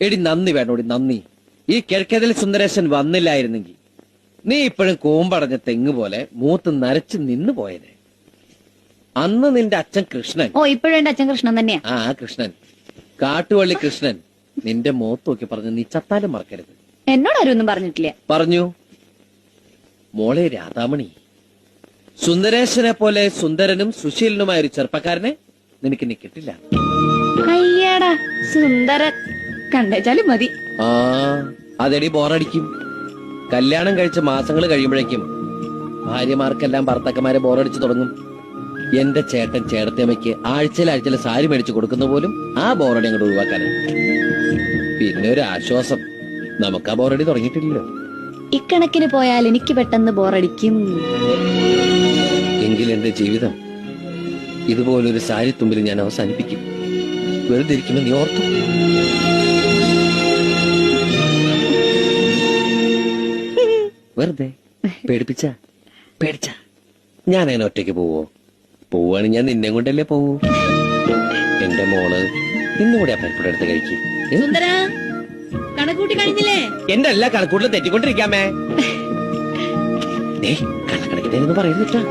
എടി നന്ദി വേണോടി നന്ദി. ഈ കിഴക്കേതിൽ സുന്ദരേശൻ വന്നില്ലായിരുന്നെങ്കിൽ നീ ഇപ്പോഴും കൂമ്പടഞ്ഞ തെങ്ങ് പോലെ മൂത്ത് നരച്ച് നിന്ന് പോയനെ. അന്ന് നിന്റെ അച്ഛൻ കൃഷ്ണൻ, ഓ ഇപ്പോഴും എന്റെ അച്ഛൻ കൃഷ്ണൻ തന്നെയാ. ആ കൃഷ്ണൻ, കാട്ടുവള്ളി കൃഷ്ണൻ നിന്റെ മുഖത്ത് നോക്കി പറഞ്ഞു നീ ചത്താലും മറക്കരുത്. എന്നോട് ആരും ഒന്നും പറഞ്ഞിട്ടില്ല. പറഞ്ഞു. മോളെ രാധാമണി, സുന്ദരേശനെ പോലെ സുന്ദരനും സുശീലനുമായ ഒരു ചെറുപ്പക്കാരനെ നിനക്ക് നീ കിട്ടില്ല. അയ്യാടാ സുന്ദരൻ കണ്ടേച്ചാലും മതി. ആ അതെടി ബോറടിക്കും. കല്യാണം കഴിച്ച മാസങ്ങൾ കഴിയുമ്പോഴേക്കും ഭാര്യമാർക്കെല്ലാം ഭർത്താക്കന്മാരെ ബോറടിച്ചു തുടങ്ങും. എന്റെ ചേട്ടൻ ചേട്ടത്തിയമ്മയ്ക്ക് ആഴ്ചയിൽ സാരി മേടിച്ചു കൊടുക്കുന്ന പോലും ആ ബോറടി അങ്ങോട്ട് ഒഴിവാക്കാനാണ്. പിന്നെ ഒരു ആശ്വാസം, നമുക്ക് ആ ബോറടി തുടങ്ങിയിട്ടില്ലല്ലോ. ഇക്കണക്കിന് പോയാൽ എനിക്ക് പെട്ടെന്ന് ബോറടിക്കും. എങ്കിൽ എന്റെ ജീവിതം ഇതുപോലൊരു സാരി തുമ്പിൽ ഞാൻ അവസാനിപ്പിക്കും. വെറുതെ ഇരിക്കുമെന്ന് നീ ഓർത്തു. വെറുതെ പേടിച്ച ഞാൻ അങ്ങനെ ഒറ്റയ്ക്ക് പോവോ? പോവാണ് ഞാൻ നിന്നെ കൊണ്ടല്ലേ പോവൂ. എന്റെ മോള് ഇന്നും കൂടെ ആ പരിപ്പുടെ അടുത്ത് കഴിക്കും. കണക്കൂട്ടി കഴിഞ്ഞില്ലേ? എന്റെ എല്ലാ കണക്കൂട്ടിലും തെറ്റിക്കൊണ്ടിരിക്കാമേ. കണക്കണക്കിന് പറയുന്നിട്ടാ.